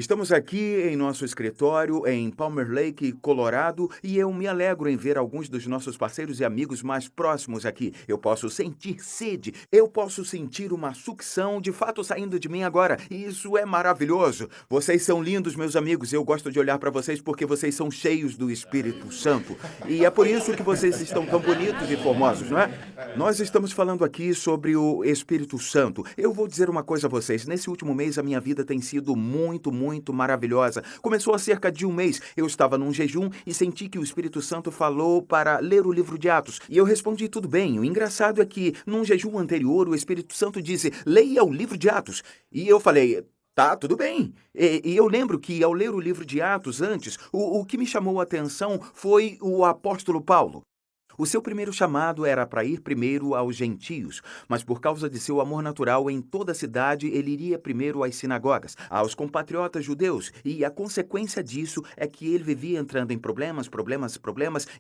Estamos aqui em nosso escritório em Palmer Lake, Colorado, e eu me alegro em ver alguns dos nossos parceiros e amigos mais próximos aqui. Eu posso sentir sede, eu posso sentir uma sucção de fato saindo de mim agora, e isso é maravilhoso. Vocês são lindos, meus amigos, eu gosto de olhar para vocês porque vocês são cheios do Espírito Santo, e é por isso que vocês estão tão bonitos e formosos, não é? Nós estamos falando aqui sobre o Espírito Santo. Eu vou dizer uma coisa a vocês, nesse último mês a minha vida tem sido muito maravilhosa. Começou há cerca de um mês. Eu estava num jejum e senti que o Espírito Santo falou para ler o livro de Atos. E eu respondi tudo bem. O engraçado é que num jejum anterior o Espírito Santo disse, leia o livro de Atos. E eu falei, tá, tudo bem. E eu lembro que ao ler o livro de Atos antes, o que me chamou a atenção foi o apóstolo Paulo. O seu primeiro chamado era para ir primeiro aos gentios, mas por causa de seu amor natural em toda a cidade, ele iria primeiro às sinagogas, aos compatriotas judeus, e a consequência disso é que ele vivia entrando em problemas,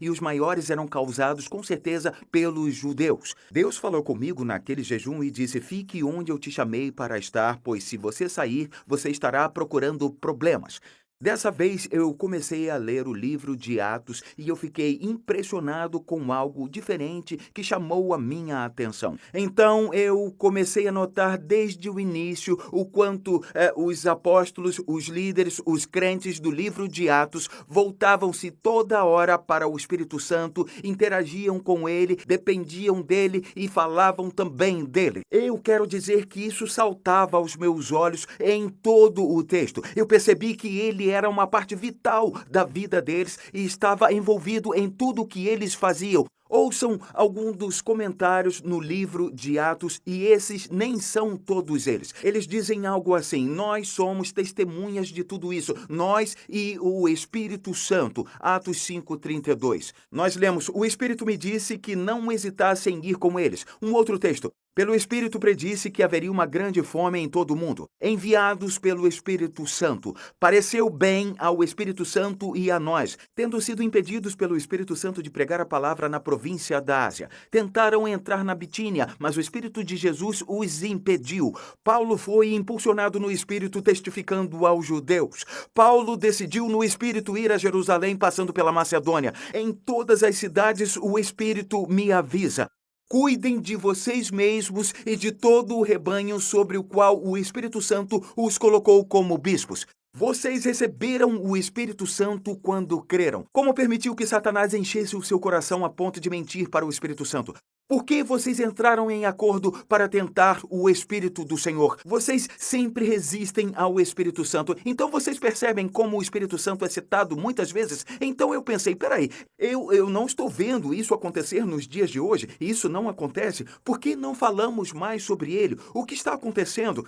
e os maiores eram causados com certeza pelos judeus. Deus falou comigo naquele jejum e disse, fique onde eu te chamei para estar, pois se você sair, você estará procurando problemas. Dessa vez eu comecei a ler o livro de Atos e eu fiquei impressionado com algo diferente que chamou a minha atenção. Então eu comecei a notar desde o início o quanto os apóstolos, os líderes, os crentes do livro de Atos voltavam-se toda hora para o Espírito Santo, interagiam com ele, dependiam dele e falavam também dele. Eu quero dizer que isso saltava aos meus olhos em todo o texto. Eu percebi que ele era uma parte vital da vida deles e estava envolvido em tudo o que eles faziam. Ouçam alguns dos comentários no livro de Atos, e esses nem são todos eles. Eles dizem algo assim, nós somos testemunhas de tudo isso, nós e o Espírito Santo. Atos 5:32. Nós lemos, o Espírito me disse que não hesitasse em ir com eles. Um outro texto, pelo Espírito predisse que haveria uma grande fome em todo o mundo. Enviados pelo Espírito Santo. Pareceu bem ao Espírito Santo e a nós, tendo sido impedidos pelo Espírito Santo de pregar a palavra na província da Ásia. Tentaram entrar na Bitínia, mas o Espírito de Jesus os impediu. Paulo foi impulsionado no Espírito, testificando aos judeus. Paulo decidiu no Espírito ir a Jerusalém, passando pela Macedônia. Em todas as cidades, o Espírito me avisa. Cuidem de vocês mesmos e de todo o rebanho sobre o qual o Espírito Santo os colocou como bispos. Vocês receberam o Espírito Santo quando creram. Como permitiu que Satanás enchesse o seu coração a ponto de mentir para o Espírito Santo? Por que vocês entraram em acordo para tentar o Espírito do Senhor? Vocês sempre resistem ao Espírito Santo. Então vocês percebem como o Espírito Santo é citado muitas vezes? Então eu pensei, peraí, eu não estou vendo isso acontecer nos dias de hoje. Isso não acontece. Por que não falamos mais sobre ele? O que está acontecendo?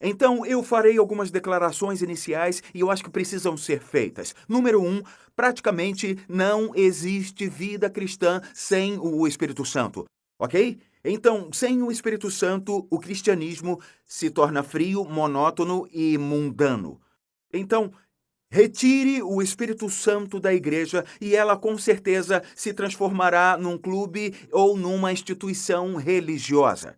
Então, eu farei algumas declarações iniciais e eu acho que precisam ser feitas. Número 1, praticamente não existe vida cristã sem o Espírito Santo, ok? Então, sem o Espírito Santo, o cristianismo se torna frio, monótono e mundano. Então, retire o Espírito Santo da igreja e ela com certeza se transformará num clube ou numa instituição religiosa.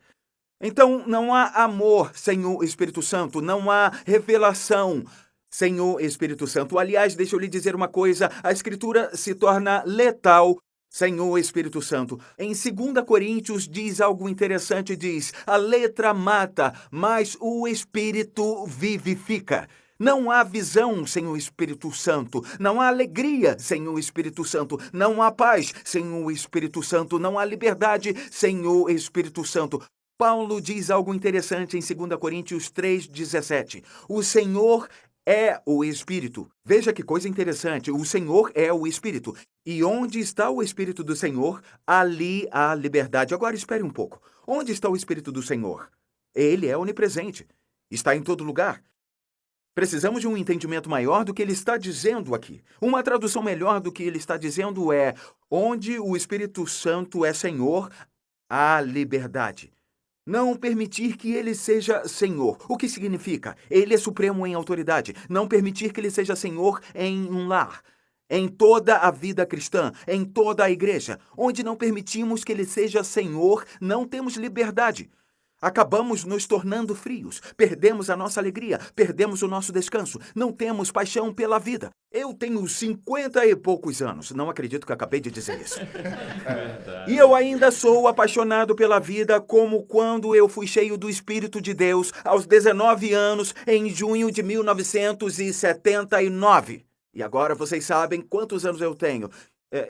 Então, não há amor sem o Espírito Santo, não há revelação sem o Espírito Santo. Aliás, deixa eu lhe dizer uma coisa, a Escritura se torna letal sem o Espírito Santo. Em 2 Coríntios diz algo interessante, diz, a letra mata, mas o Espírito vivifica. Não há visão sem o Espírito Santo, não há alegria sem o Espírito Santo, não há paz sem o Espírito Santo, não há liberdade sem o Espírito Santo. Paulo diz algo interessante em 2 Coríntios 3:17. O Senhor é o Espírito. Veja que coisa interessante. O Senhor é o Espírito. E onde está o Espírito do Senhor, ali há liberdade. Agora espere um pouco. Onde está o Espírito do Senhor? Ele é onipresente. Está em todo lugar. Precisamos de um entendimento maior do que ele está dizendo aqui. Uma tradução melhor do que ele está dizendo é: onde o Espírito Santo é Senhor, há liberdade. Não permitir que ele seja Senhor. O que significa? Ele é supremo em autoridade. Não permitir que ele seja Senhor em um lar. Em toda a vida cristã, em toda a igreja. Onde não permitimos que ele seja Senhor, não temos liberdade. Acabamos nos tornando frios, perdemos a nossa alegria, perdemos o nosso descanso, não temos paixão pela vida. Eu tenho 50 e poucos anos, não acredito que acabei de dizer isso. E eu ainda sou apaixonado pela vida como quando eu fui cheio do Espírito de Deus aos 19 anos, em junho de 1979. E agora vocês sabem quantos anos eu tenho.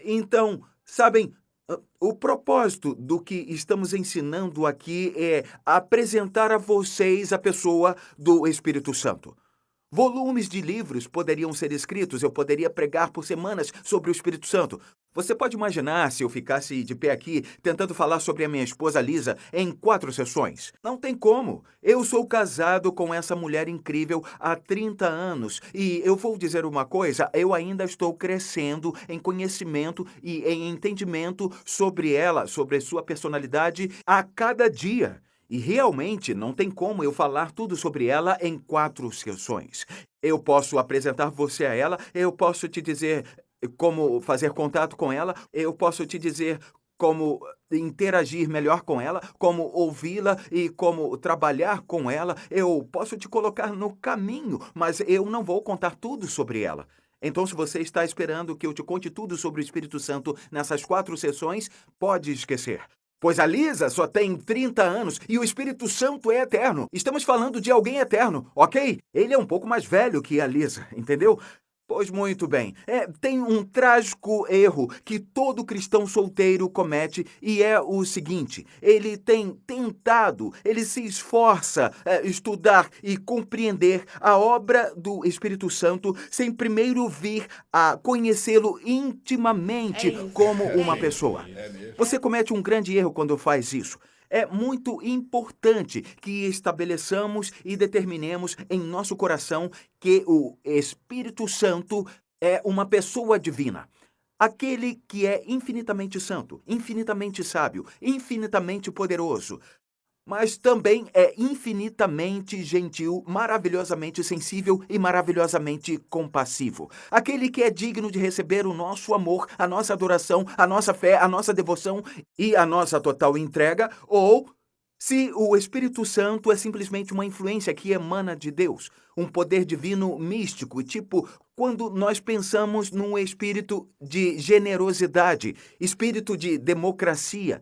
Então, sabem, o propósito do que estamos ensinando aqui é apresentar a vocês a pessoa do Espírito Santo. Volumes de livros poderiam ser escritos, eu poderia pregar por semanas sobre o Espírito Santo. Você pode imaginar se eu ficasse de pé aqui tentando falar sobre a minha esposa Lisa em 4 sessões? Não tem como. Eu sou casado com essa mulher incrível há 30 anos e eu vou dizer uma coisa, eu ainda estou crescendo em conhecimento e em entendimento sobre ela, sobre sua personalidade a cada dia. E realmente não tem como eu falar tudo sobre ela em 4 sessões. Eu posso apresentar você a ela, eu posso te dizer como fazer contato com ela, eu posso te dizer como interagir melhor com ela, como ouvi-la e como trabalhar com ela. Eu posso te colocar no caminho, mas eu não vou contar tudo sobre ela. Então, se você está esperando que eu te conte tudo sobre o Espírito Santo nessas 4 sessões, pode esquecer. Pois a Lisa só tem 30 anos e o Espírito Santo é eterno. Estamos falando de alguém eterno, ok? Ele é um pouco mais velho que a Lisa, entendeu? Pois muito bem. Tem um trágico erro que todo cristão solteiro comete e é o seguinte: ele tem tentado, ele se esforça estudar e compreender a obra do Espírito Santo sem primeiro vir a conhecê-lo intimamente como uma pessoa. Você comete um grande erro quando faz isso. É muito importante que estabeleçamos e determinemos em nosso coração que o Espírito Santo é uma pessoa divina. Aquele que é infinitamente santo, infinitamente sábio, infinitamente poderoso, mas também é infinitamente gentil, maravilhosamente sensível e maravilhosamente compassivo. Aquele que é digno de receber o nosso amor, a nossa adoração, a nossa fé, a nossa devoção e a nossa total entrega, ou se o Espírito Santo é simplesmente uma influência que emana de Deus, um poder divino místico, tipo quando nós pensamos num espírito de generosidade, espírito de democracia.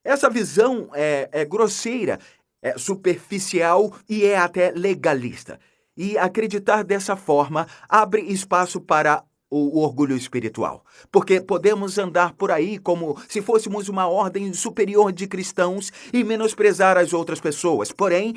Essa visão é grosseira, é superficial e é até legalista. E acreditar dessa forma abre espaço para o orgulho espiritual. Porque podemos andar por aí como se fôssemos uma ordem superior de cristãos e menosprezar as outras pessoas. Porém,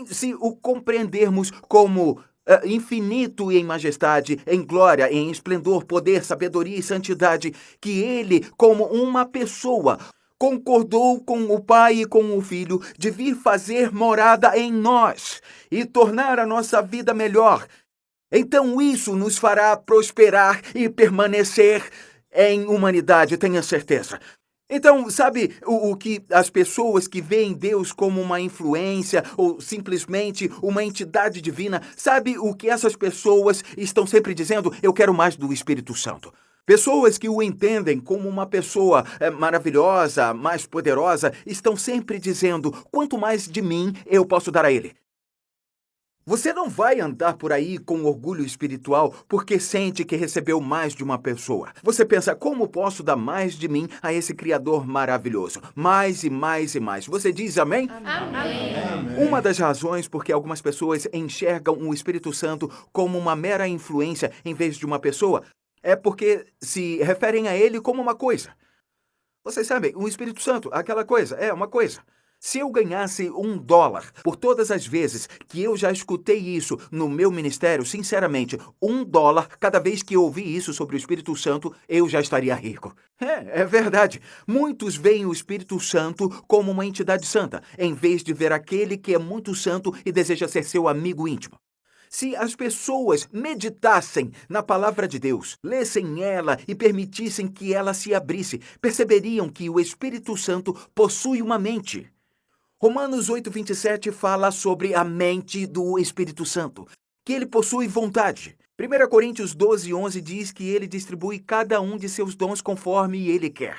se o compreendermos como infinito em majestade, em glória, em esplendor, poder, sabedoria e santidade, que ele, como uma pessoa, concordou com o Pai e com o Filho de vir fazer morada em nós e tornar a nossa vida melhor. Então isso nos fará prosperar e permanecer em humanidade, tenha certeza. Então, sabe o que as pessoas que veem Deus como uma influência ou simplesmente uma entidade divina, sabe o que essas pessoas estão sempre dizendo? Eu quero mais do Espírito Santo. Pessoas que o entendem como uma pessoa maravilhosa, mais poderosa, estão sempre dizendo: quanto mais de mim eu posso dar a ele. Você não vai andar por aí com orgulho espiritual porque sente que recebeu mais de uma pessoa. Você pensa, como posso dar mais de mim a esse Criador maravilhoso? Mais e mais e mais. Você diz amém? Amém. Uma das razões porque algumas pessoas enxergam o Espírito Santo como uma mera influência em vez de uma pessoa é porque se referem a ele como uma coisa. Vocês sabem, o Espírito Santo, aquela coisa, é uma coisa. Se eu ganhasse $1 por todas as vezes que eu já escutei isso no meu ministério, sinceramente, $1 cada vez que eu ouvi isso sobre o Espírito Santo, eu já estaria rico. É verdade. Muitos veem o Espírito Santo como uma entidade santa, em vez de ver aquele que é muito santo e deseja ser seu amigo íntimo. Se as pessoas meditassem na palavra de Deus, lessem ela e permitissem que ela se abrisse, perceberiam que o Espírito Santo possui uma mente. Romanos 8:27 fala sobre a mente do Espírito Santo, que ele possui vontade. 1 Coríntios 12:11 diz que ele distribui cada um de seus dons conforme ele quer.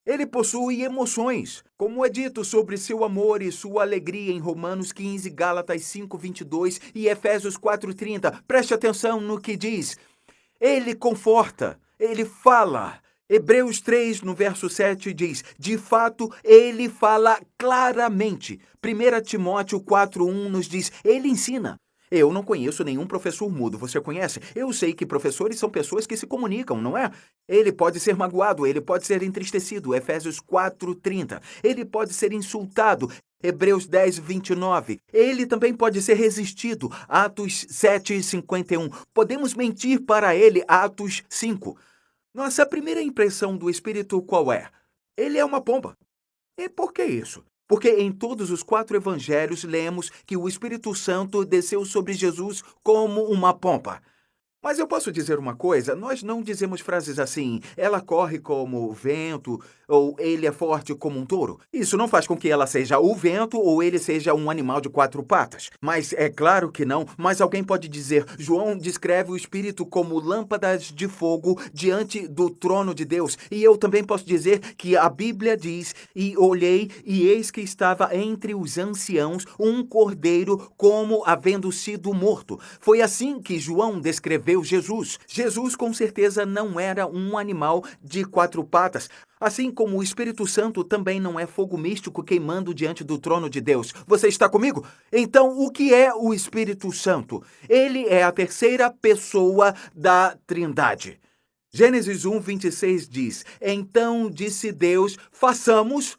Ele possui emoções, como é dito sobre seu amor e sua alegria em Romanos 15, Gálatas 5:22 e Efésios 4:30. Preste atenção no que diz. Ele conforta, ele fala. Hebreus 3, no verso 7, diz: de fato, ele fala claramente. 1 Timóteo 4:1 nos diz: ele ensina. Eu não conheço nenhum professor mudo, você conhece? Eu sei que professores são pessoas que se comunicam, não é? Ele pode ser magoado, ele pode ser entristecido, Efésios 4:30. Ele pode ser insultado, Hebreus 10:29. Ele também pode ser resistido, Atos 7:51. Podemos mentir para ele, Atos 5. Nossa primeira impressão do Espírito qual é? Ele é uma pomba. E por que isso? Porque em todos os 4 evangelhos lemos que o Espírito Santo desceu sobre Jesus como uma pomba. Mas eu posso dizer uma coisa, nós não dizemos frases assim, ela corre como o vento, ou ele é forte como um touro. Isso não faz com que ela seja o vento ou ele seja um animal de 4 patas. Mas é claro que não, mas alguém pode dizer, João descreve o Espírito como lâmpadas de fogo diante do trono de Deus. E eu também posso dizer que a Bíblia diz, e olhei, e eis que estava entre os anciãos um cordeiro como havendo sido morto. Foi assim que João descreveu Jesus. Jesus com certeza não era um animal de 4 patas. Assim como o Espírito Santo também não é fogo místico queimando diante do trono de Deus. Você está comigo? Então, o que é o Espírito Santo? Ele é a terceira pessoa da Trindade. Gênesis 1:26 diz: então disse Deus, façamos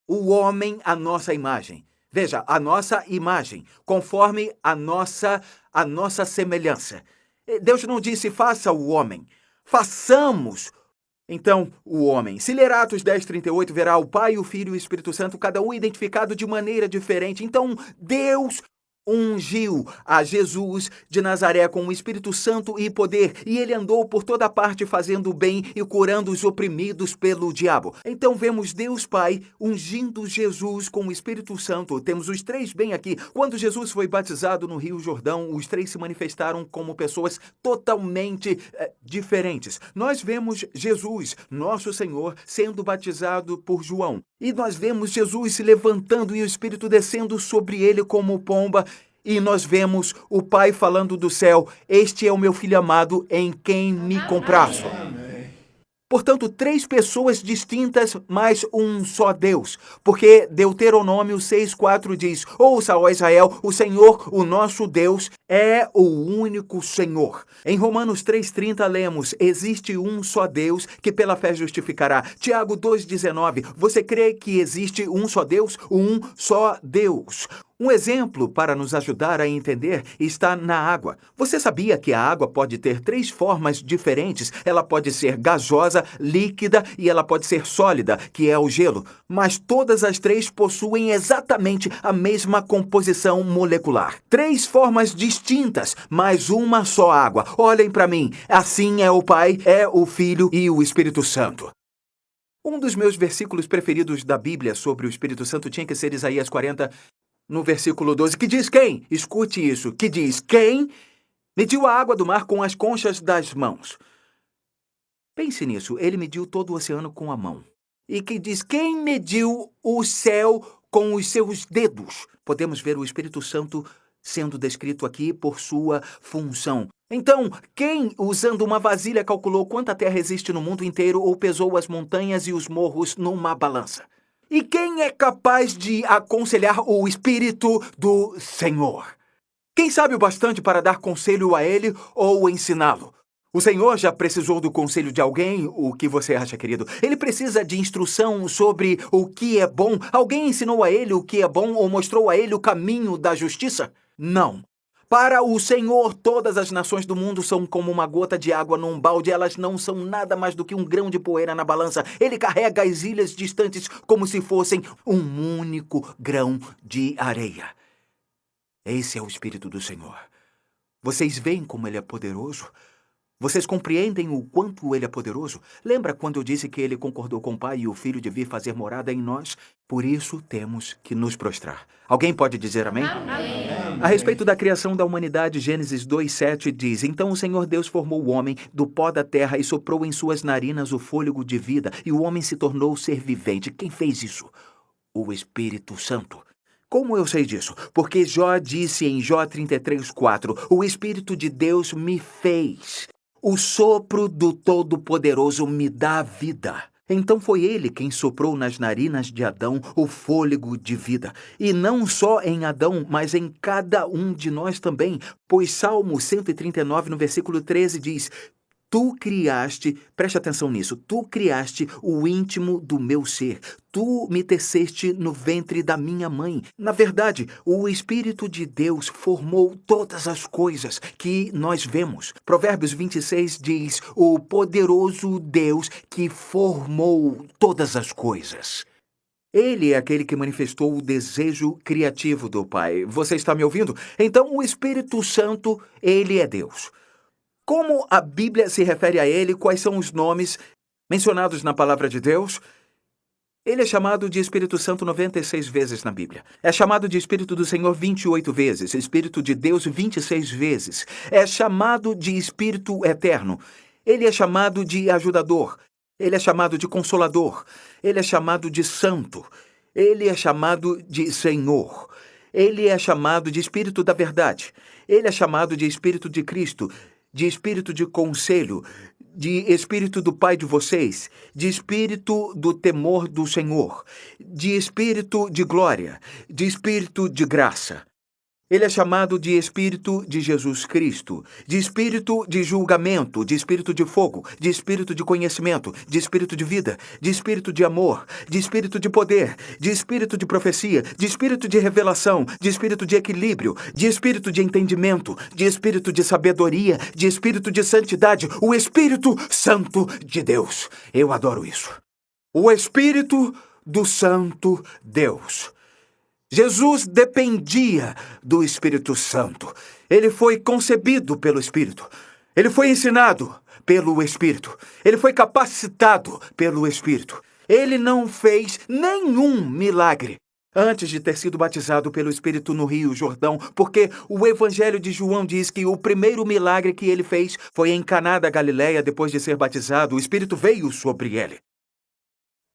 o homem à nossa imagem. Veja, a nossa imagem, conforme a nossa semelhança. Deus não disse faça o homem, façamos então o homem. Se ler Atos 10:38, verá o Pai, o Filho e o Espírito Santo, cada um identificado de maneira diferente. Então Deus ungiu a Jesus de Nazaré com o Espírito Santo e poder, e ele andou por toda parte fazendo o bem e curando os oprimidos pelo diabo. Então vemos Deus Pai ungindo Jesus com o Espírito Santo. Temos os 3 bem aqui. Quando Jesus foi batizado no Rio Jordão, os 3 se manifestaram como pessoas totalmente diferentes. Nós vemos Jesus, nosso Senhor, sendo batizado por João. E nós vemos Jesus se levantando e o Espírito descendo sobre ele como pomba. E nós vemos o Pai falando do céu: este é o meu Filho amado em quem me comprazo. Portanto, 3 pessoas distintas, mas um só Deus. Porque Deuteronômio 6:4 diz: ouça, ó Israel, o Senhor, o nosso Deus, é o único Senhor. Em Romanos 3:30 lemos: existe um só Deus que pela fé justificará. Tiago 2:19, você crê que existe um só Deus? Um só Deus. Um exemplo para nos ajudar a entender está na água. Você sabia que a água pode ter 3 formas diferentes? Ela pode ser gasosa, líquida e ela pode ser sólida, que é o gelo. Mas todas as 3 possuem exatamente a mesma composição molecular. 3 formas distintas, mas uma só água. Olhem para mim. Assim é o Pai, é o Filho e o Espírito Santo. Um dos meus versículos preferidos da Bíblia sobre o Espírito Santo tinha que ser Isaías 40, no versículo 12, que diz quem? Escute isso, que diz quem mediu a água do mar com as conchas das mãos. Pense nisso, ele mediu todo o oceano com a mão. E que diz quem mediu o céu com os seus dedos. Podemos ver o Espírito Santo sendo descrito aqui por sua função. Então, quem, usando uma vasilha, calculou quanta terra existe no mundo inteiro ou pesou as montanhas e os morros numa balança? E quem é capaz de aconselhar o Espírito do Senhor? Quem sabe o bastante para dar conselho a ele ou ensiná-lo? O Senhor já precisou do conselho de alguém? O que você acha, querido? Ele precisa de instrução sobre o que é bom? Alguém ensinou a ele o que é bom ou mostrou a ele o caminho da justiça? Não. Para o Senhor, todas as nações do mundo são como uma gota de água num balde. Elas não são nada mais do que um grão de poeira na balança. Ele carrega as ilhas distantes como se fossem um único grão de areia. Esse é o Espírito do Senhor. Vocês veem como ele é poderoso? Vocês compreendem o quanto ele é poderoso? Lembra quando eu disse que ele concordou com o Pai e o Filho de vir fazer morada em nós? Por isso temos que nos prostrar. Alguém pode dizer amém? Amém. A respeito da criação da humanidade, Gênesis 2:7 diz: Então o Senhor Deus formou o homem do pó da terra e soprou em suas narinas o fôlego de vida, e o homem se tornou ser vivente. Quem fez isso? O Espírito Santo. Como eu sei disso? Porque Jó disse em Jó 33:4: O Espírito de Deus me fez. O sopro do Todo-Poderoso me dá vida. Então foi ele quem soprou nas narinas de Adão o fôlego de vida. E não só em Adão, mas em cada um de nós também. Pois Salmo 139, no versículo 13, diz: Tu criaste, preste atenção nisso, tu criaste o íntimo do meu ser. Tu me teceste no ventre da minha mãe. Na verdade, o Espírito de Deus formou todas as coisas que nós vemos. Provérbios 26 diz: O poderoso Deus que formou todas as coisas. Ele é aquele que manifestou o desejo criativo do Pai. Você está me ouvindo? Então, o Espírito Santo, ele é Deus. Como a Bíblia se refere a ele? Quais são os nomes mencionados na palavra de Deus? Ele é chamado de Espírito Santo 96 vezes na Bíblia. É chamado de Espírito do Senhor 28 vezes. Espírito de Deus 26 vezes. É chamado de Espírito Eterno. Ele é chamado de Ajudador. Ele é chamado de Consolador. Ele é chamado de Santo. Ele é chamado de Senhor. Ele é chamado de Espírito da Verdade. Ele é chamado de Espírito de Cristo, de Espírito de Conselho, de Espírito do Pai de vocês, de Espírito do temor do Senhor, de Espírito de glória, de Espírito de graça. Ele é chamado de Espírito de Jesus Cristo, de Espírito de julgamento, de Espírito de fogo, de Espírito de conhecimento, de Espírito de vida, de Espírito de amor, de Espírito de poder, de Espírito de profecia, de Espírito de revelação, de Espírito de equilíbrio, de Espírito de entendimento, de Espírito de sabedoria, de Espírito de santidade, o Espírito Santo de Deus. Eu adoro isso. O Espírito do Santo Deus. Jesus dependia do Espírito Santo. Ele foi concebido pelo Espírito. Ele foi ensinado pelo Espírito. Ele foi capacitado pelo Espírito. Ele não fez nenhum milagre antes de ter sido batizado pelo Espírito no Rio Jordão, porque o Evangelho de João diz que o primeiro milagre que ele fez foi em Caná da Galileia, depois de ser batizado. O Espírito veio sobre ele.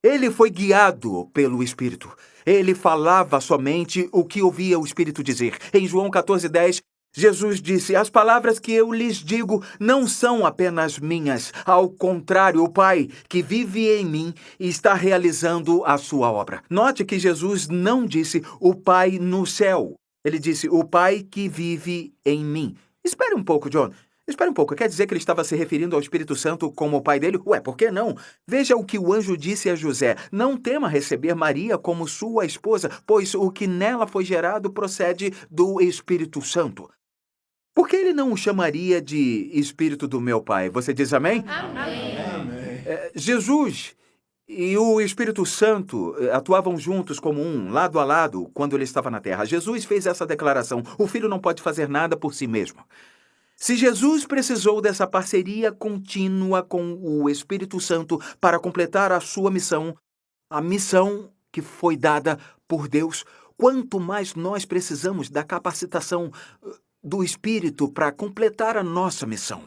Ele foi guiado pelo Espírito. Ele falava somente o que ouvia o Espírito dizer. Em João 14:10, Jesus disse: As palavras que eu lhes digo não são apenas minhas. Ao contrário, o Pai que vive em mim está realizando a sua obra. Note que Jesus não disse o Pai no céu. Ele disse o Pai que vive em mim. Espere um pouco, John. Espera um pouco, quer dizer que ele estava se referindo ao Espírito Santo como o pai dele? Ué, por que não? Veja o que o anjo disse a José: Não tema receber Maria como sua esposa, pois o que nela foi gerado procede do Espírito Santo. Por que ele não o chamaria de Espírito do meu Pai? Você diz amém? Amém. Jesus e o Espírito Santo atuavam juntos como um, lado a lado, quando ele estava na terra. Jesus fez essa declaração: O Filho não pode fazer nada por si mesmo. Se Jesus precisou dessa parceria contínua com o Espírito Santo para completar a sua missão, a missão que foi dada por Deus, quanto mais nós precisamos da capacitação do Espírito para completar a nossa missão.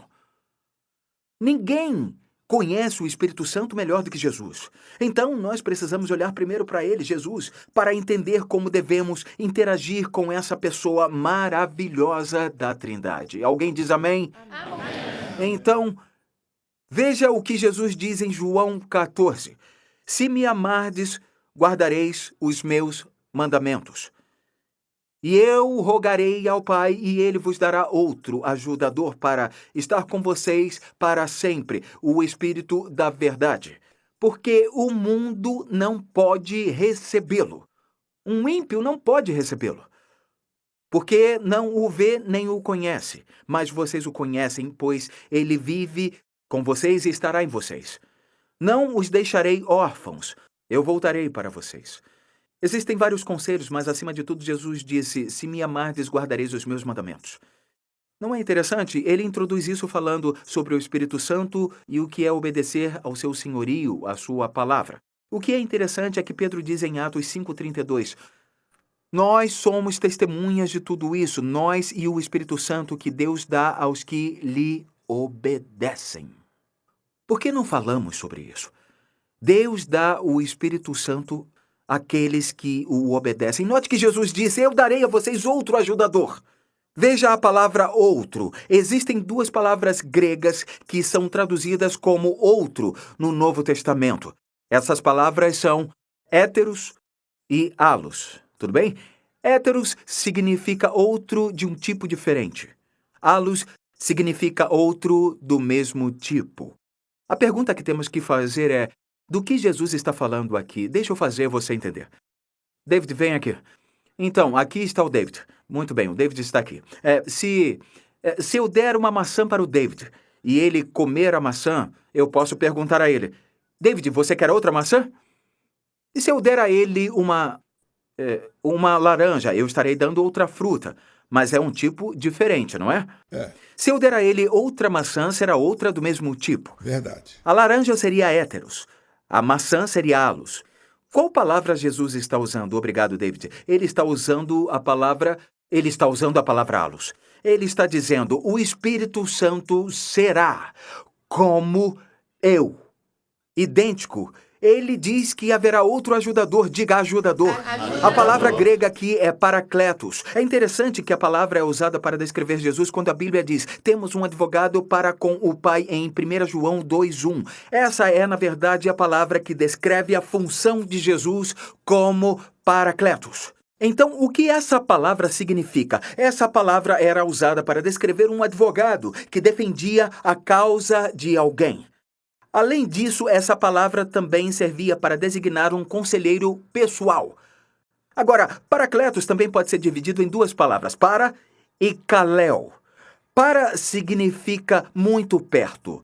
Ninguém conhece o Espírito Santo melhor do que Jesus. Então, nós precisamos olhar primeiro para ele, Jesus, para entender como devemos interagir com essa pessoa maravilhosa da Trindade. Alguém diz amém? Amém. Então, veja o que Jesus diz em João 14. Se me amardes, guardareis os meus mandamentos. E eu rogarei ao Pai, e ele vos dará outro ajudador para estar com vocês para sempre, o Espírito da Verdade. Porque o mundo não pode recebê-lo. Um ímpio não pode recebê-lo. Porque não o vê nem o conhece. Mas vocês o conhecem, pois ele vive com vocês e estará em vocês. Não os deixarei órfãos. Eu voltarei para vocês. Existem vários conselhos, mas acima de tudo Jesus disse: Se me amardes, guardareis os meus mandamentos. Não é interessante? Ele introduz isso falando sobre o Espírito Santo e o que é obedecer ao seu senhorio, à sua palavra. O que é interessante é que Pedro diz em Atos 5,32: nós somos testemunhas de tudo isso, nós e o Espírito Santo que Deus dá aos que lhe obedecem. Por que não falamos sobre isso? Deus dá o Espírito Santo àqueles que o obedecem. Note que Jesus disse: eu darei a vocês outro ajudador. Veja a palavra outro. Existem duas palavras gregas que são traduzidas como outro no Novo Testamento. Essas palavras são héteros e halos. Tudo bem? Héteros significa outro de um tipo diferente. Halos significa outro do mesmo tipo. A pergunta que temos que fazer é: do que Jesus está falando aqui? Deixa eu fazer você entender. David, vem aqui. Então, aqui está o David. Muito bem, o David está aqui. Se eu der uma maçã para o David e ele comer a maçã, eu posso perguntar a ele: David, você quer outra maçã? E se eu der a ele uma laranja, eu estarei dando outra fruta, mas é um tipo diferente, não é? Se eu der a ele outra maçã, será outra do mesmo tipo. Verdade. A laranja seria héteros, a maçã seria halos. Qual palavra Jesus está usando? Obrigado, David. Ele está usando a palavra halos. Ele está dizendo: o Espírito Santo será como eu. Idêntico. Ele diz que haverá outro ajudador. Diga ajudador. A palavra grega aqui é paracletos. É interessante que a palavra é usada para descrever Jesus quando a Bíblia diz: temos um advogado para com o Pai em 1 João 2:1. Essa é, na verdade, a palavra que descreve a função de Jesus como paracletos. Então, o que essa palavra significa? Essa palavra era usada para descrever um advogado que defendia a causa de alguém. Além disso, essa palavra também servia para designar um conselheiro pessoal. Agora, paracletos também pode ser dividido em duas palavras: para e kaleo. Para significa muito perto.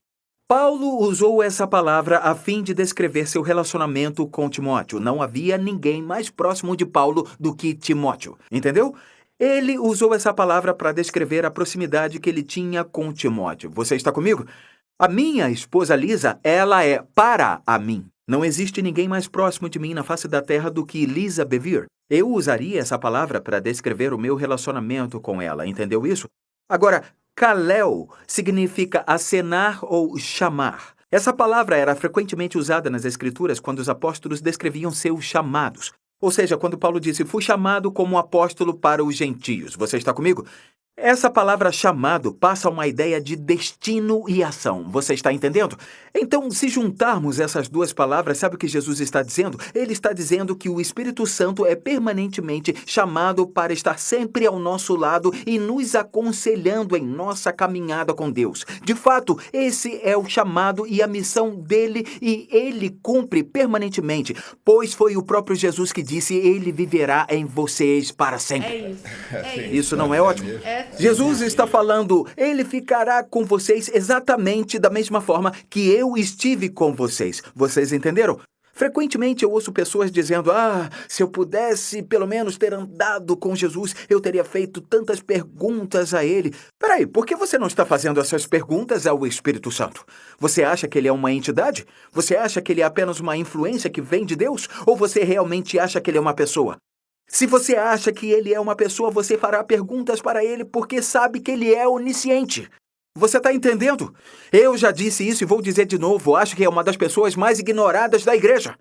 Paulo usou essa palavra a fim de descrever seu relacionamento com Timóteo. Não havia ninguém mais próximo de Paulo do que Timóteo. Entendeu? Ele usou essa palavra para descrever a proximidade que ele tinha com Timóteo. Você está comigo? A minha esposa Lisa, ela é para a mim. Não existe ninguém mais próximo de mim na face da terra do que Lisa Bevere. Eu usaria essa palavra para descrever o meu relacionamento com ela. Entendeu isso? Agora, kaleo significa acenar ou chamar. Essa palavra era frequentemente usada nas Escrituras quando os apóstolos descreviam seus chamados. Ou seja, quando Paulo disse: fui chamado como apóstolo para os gentios. Você está comigo? Essa palavra chamado passa uma ideia de destino e ação. Você está entendendo? Então, se juntarmos essas duas palavras, sabe o que Jesus está dizendo? Ele está dizendo que o Espírito Santo é permanentemente chamado para estar sempre ao nosso lado e nos aconselhando em nossa caminhada com Deus. De fato, esse é o chamado e a missão dele, e ele cumpre permanentemente, pois foi o próprio Jesus que disse: ele viverá em vocês para sempre. É isso. Isso não é ótimo? Jesus está falando: ele ficará com vocês exatamente da mesma forma que eu estive com vocês. Vocês entenderam? Frequentemente eu ouço pessoas dizendo: se eu pudesse pelo menos ter andado com Jesus, eu teria feito tantas perguntas a ele. Peraí, por que você não está fazendo essas perguntas ao Espírito Santo? Você acha que ele é uma entidade? Você acha que ele é apenas uma influência que vem de Deus? Ou você realmente acha que ele é uma pessoa? Se você acha que ele é uma pessoa, você fará perguntas para ele porque sabe que ele é onisciente. Você está entendendo? Eu já disse isso e vou dizer de novo. Acho que é uma das pessoas mais ignoradas da igreja.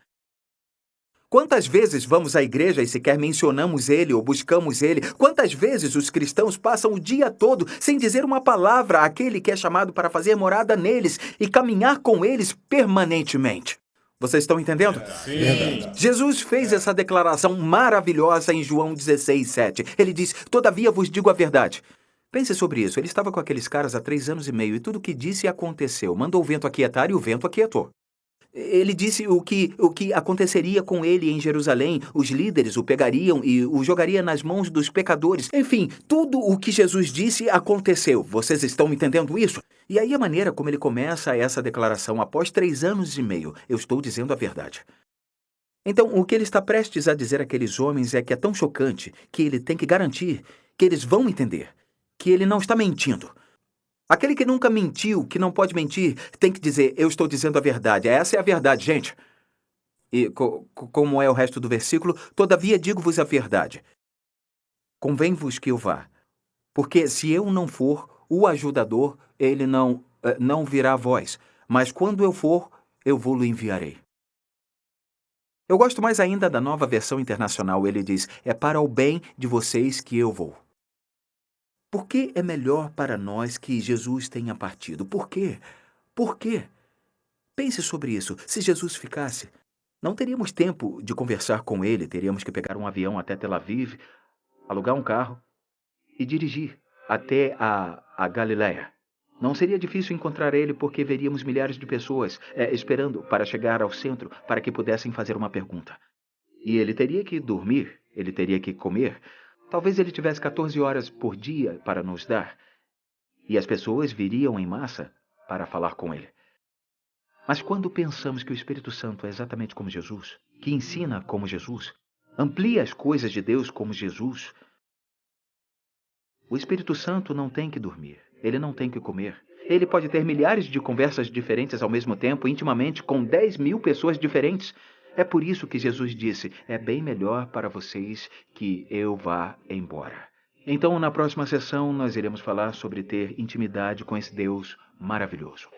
Quantas vezes vamos à igreja e sequer mencionamos ele ou buscamos ele? Quantas vezes os cristãos passam o dia todo sem dizer uma palavra àquele que é chamado para fazer morada neles e caminhar com eles permanentemente? Vocês estão entendendo? Sim. Jesus fez essa declaração maravilhosa em João 16:7. Ele diz: todavia vos digo a verdade. Pense sobre isso. Ele estava com aqueles caras há 3 anos e meio e tudo o que disse aconteceu. Mandou o vento aquietar e o vento aquietou. Ele disse o que aconteceria com ele em Jerusalém. Os líderes o pegariam e o jogaria nas mãos dos pecadores. Enfim, tudo o que Jesus disse aconteceu. Vocês estão entendendo isso? E aí a maneira como ele começa essa declaração após 3 anos e meio. Eu estou dizendo a verdade. Então, o que ele está prestes a dizer àqueles homens é que é tão chocante que ele tem que garantir que eles vão entender. que ele não está mentindo. Aquele que nunca mentiu, que não pode mentir, tem que dizer: eu estou dizendo a verdade. Essa é a verdade, gente. E como é o resto do versículo, todavia digo-vos a verdade. Convém-vos que eu vá. Porque se eu não for, o ajudador, ele não virá a vós. Mas quando eu for, eu vou-lo enviarei. Eu gosto mais ainda da Nova Versão Internacional. Ele diz: é para o bem de vocês que eu vou. Por que é melhor para nós que Jesus tenha partido? Por quê? Por quê? Pense sobre isso. Se Jesus ficasse, não teríamos tempo de conversar com ele, teríamos que pegar um avião até Tel Aviv, alugar um carro e dirigir até a Galiléia. Não seria difícil encontrar ele porque veríamos milhares de pessoas esperando para chegar ao centro para que pudessem fazer uma pergunta. E ele teria que dormir, ele teria que comer. Talvez ele tivesse 14 horas por dia para nos dar. E as pessoas viriam em massa para falar com ele. Mas quando pensamos que o Espírito Santo é exatamente como Jesus, que ensina como Jesus, amplia as coisas de Deus como Jesus, o Espírito Santo não tem que dormir, ele não tem que comer. Ele pode ter milhares de conversas diferentes ao mesmo tempo, intimamente, com 10.000 pessoas diferentes. É por isso que Jesus disse: é bem melhor para vocês que eu vá embora. Então, na próxima sessão, nós iremos falar sobre ter intimidade com esse Deus maravilhoso.